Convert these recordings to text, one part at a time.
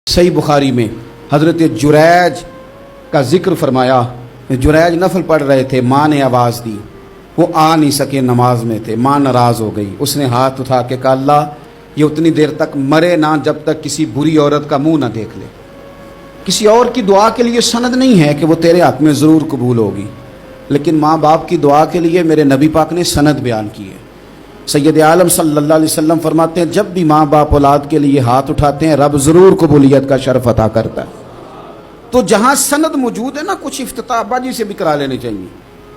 सही बुखारी में हज़रत जुरैज का जिक्र फरमाया। जुरैज नफल पढ़ रहे थे, माँ ने आवाज़ दी, वो आ नहीं सके, नमाज में थे, माँ नाराज़ हो गई। उसने हाथ उठा के कहा, अल्लाह ये उतनी देर तक मरे ना जब तक किसी बुरी औरत का मुंह ना देख ले। किसी और की दुआ के लिए सनद नहीं है कि वो तेरे हाथ में ज़रूर कबूल होगी, लेकिन माँ बाप की दुआ के लिए मेरे नबी पाक ने सनद बयान की है। सैयद आलम सल्लल्लाहु अलैहि वसल्लम फरमाते हैं, जब भी माँ बाप औलाद के लिए हाथ उठाते हैं रब ज़रूर कबूलियत का शर्फ अता करता है। तो जहाँ सनद मौजूद है ना, कुछ इफ्तिताह अब्बा जी से भी करा लेनी चाहिए।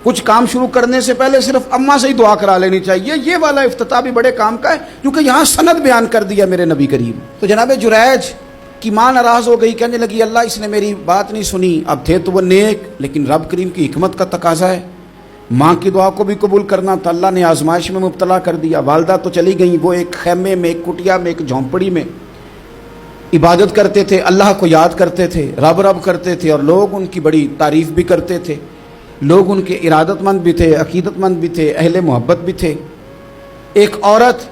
कुछ काम शुरू करने से पहले सिर्फ अम्मा से ही दुआ करा लेनी चाहिए। ये वाला इफ्तिताह भी बड़े काम का है, क्योंकि यहाँ सनद बयान कर दिया मेरे नबी करीम। तो जनाब जुरैज की माँ नाराज़ हो गई, कहने लगी, अल्लाह इसने मेरी बात नहीं सुनी। अब थे तो वो नेक, लेकिन रब करीम की हिकमत का तकाजा है, माँ की दुआ को भी कबूल करना था। अल्लाह ने आजमाइश में मुब्तला कर दिया। वालदा तो चली गई, वो एक खैमे में, एक कुटिया में, एक झोंपड़ी में इबादत करते थे, अल्लाह को याद करते थे, रब रब करते थे, और लोग उनकी बड़ी तारीफ़ भी करते थे। लोग उनके इरादतमंद भी थे, अकीदतमंद भी थे, अहले मोहब्बत भी थे। एक औरत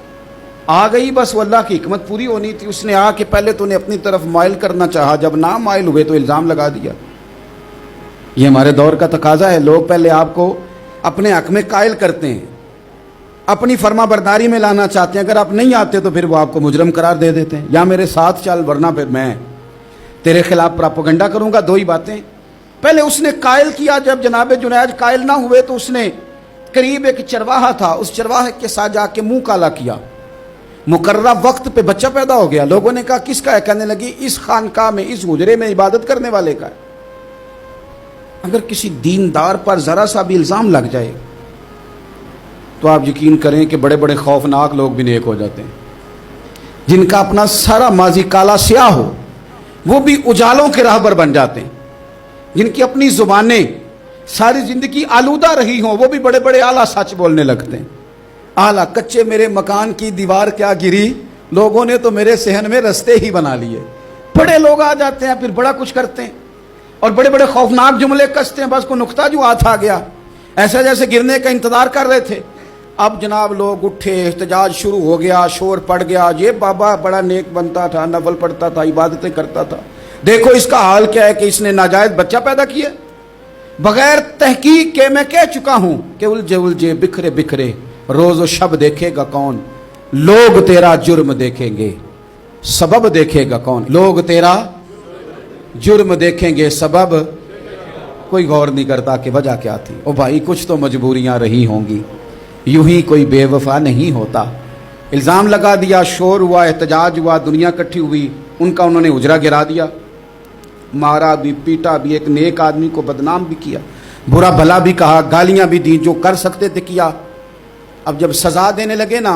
आ गई, बस वो अल्लाह की हिकमत पूरी होनी थी। उसने आके पहले तो उन्हें अपनी तरफ माइल करना चाहा, जब ना माइल हुए तो इल्ज़ाम लगा दिया। ये हमारे दौर का तकाजा है, लोग पहले आपको अपने हक में कायल करते हैं, अपनी फर्मा बरदारी में लाना चाहते हैं। अगर आप नहीं आते तो फिर वो आपको मुजरम करार दे देते हैं, या मेरे साथ चल वरना फिर मैं तेरे खिलाफ प्रोपेगेंडा करूंगा। दो ही बातें। पहले उसने कायल किया, जब जनाब जुनैद कायल ना हुए तो उसने करीब एक चरवाहा था, उस चरवाहे के साथ जाके मुंह काला किया। मुकर्रा वक्त पे बच्चा पैदा हो गया। लोगों ने कहा किसका है? कहने लगी इस खानका में, इस हुजरे में इबादत करने वाले का है। अगर किसी दीनदार पर जरा सा भी इल्ज़ाम लग जाए तो आप यकीन करें कि बड़े बड़े खौफनाक लोग भी नेक हो जाते हैं। जिनका अपना सारा माजी काला स्याह हो वो भी उजालों के राहबर बन जाते हैं। जिनकी अपनी जुबानें सारी जिंदगी आलूदा रही हों वो भी बड़े बड़े आला सच बोलने लगते हैं। आला कच्चे मेरे मकान की दीवार क्या गिरी, लोगों ने तो मेरे सहन में रस्ते ही बना लिए। बड़े लोग आ जाते हैं, फिर बड़ा कुछ करते हैं और बड़े बड़े खौफनाक जुमले कसते हैं। बस को नुक्ता जो हाथ आ गया, ऐसा जैसे गिरने का इंतजार कर रहे थे। अब जनाब लोग उठे, एहतजाज शुरू हो गया, शोर पड़ गया। ये बाबा बड़ा नेक बनता था, नफल पढ़ता था, इबादतें करता था, देखो इसका हाल क्या है कि इसने नाजायज बच्चा पैदा किया। बगैर तहकीक के मैं कह चुका हूं कि उलझे उलझे बिखरे बिखरे रोज शब देखेगा कौन, लोग तेरा जुर्म देखेंगे सबब देखेगा कौन। लोग तेरा जुर्म देखेंगे सबब, कोई गौर नहीं करता कि वजह क्या थी। ओ भाई कुछ तो मजबूरियां रही होंगी, यूं ही कोई बेवफा नहीं होता। इल्ज़ाम लगा दिया, शोर हुआ, एहतजाज हुआ, दुनिया इकट्ठी हुई, उनका उन्होंने उजरा गिरा दिया, मारा भी, पीटा भी, एक नेक आदमी को बदनाम भी किया, बुरा भला भी कहा, गालियां भी दी, जो कर सकते थे किया। अब जब सजा देने लगे ना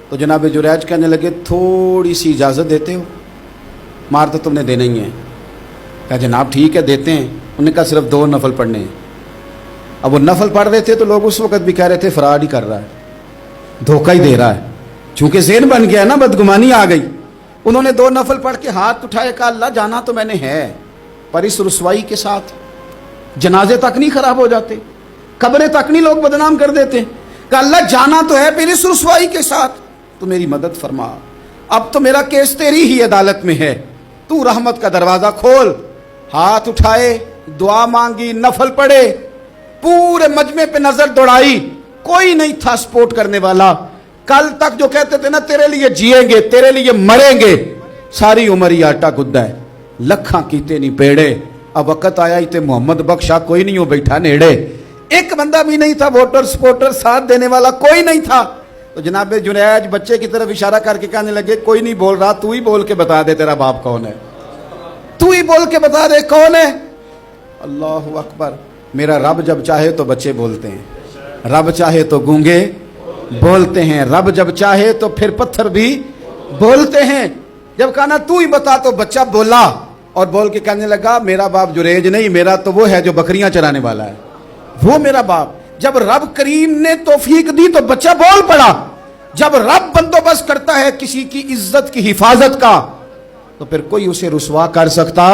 तो जनाब जुरैज कहने लगे थोड़ी सी इजाज़त देते हो, मार तो तुमने देना ही है। कहा जनाब ठीक है देते हैं। उन्होंने कहा सिर्फ 2 नफल पढ़ने हैं। अब वो नफल पढ़ रहे थे तो लोग उस वक्त भी कह रहे थे फराड ही कर रहा है, धोखा ही दे रहा है। चूंकि ज़हन बन गया ना, बदगुमानी आ गई। उन्होंने 2 नफल पढ़ के हाथ उठाए, कहा अल्लाह जाना तो मैंने है, पर इस रुसवाई के साथ जनाजे तक नहीं खराब हो जाते, कब्रें तक नहीं लोग बदनाम कर देते। कहा अल्लाह जाना तो है, फिर इस रुसवाई के साथ तो मेरी मदद फरमा। अब तो मेरा केस तेरी ही अदालत में है, तू रहमत का दरवाजा खोल। हाथ उठाए, दुआ मांगी, नफल पढ़े, पूरे मजमे पे नजर दौड़ाई, कोई नहीं था सपोर्ट करने वाला। कल तक जो कहते थे ना तेरे लिए जिएंगे, तेरे लिए मरेंगे, सारी उम्र ही आटा गुद्दा है, लखा कीते नहीं पेड़े। अब वक्त आया ही ते मोहम्मद बख्शा कोई नहीं हो बैठा नेड़े। एक बंदा भी नहीं था, वोटर सपोर्टर साथ देने वाला कोई नहीं था। तो जनाब जुनैज बच्चे की तरफ इशारा करके कहने लगे कोई नहीं बोल रहा, तू ही बोल के बता दे तेरा बाप कौन है, तू ही बोल के बता दे कौन है। अल्लाहु अकबर। मेरा रब जब चाहे तो बच्चे बोलते हैं, रब चाहे तो गूंगे बोलते हैं, रब जब चाहे तो फिर पत्थर भी बोलते हैं। जब कहा ना तू ही बता तो बच्चा बोला, और बोल के कहने लगा मेरा बाप जुरैज नहीं, मेरा तो वो है जो बकरियां चराने वाला है, वो मेरा बाप। जब रब करीम ने तौफीक दी तो बच्चा बोल पड़ा। जब रब बंदोबस्त करता है किसी की इज्जत की हिफाजत का तो फिर कोई उसे रुसवा कर सकता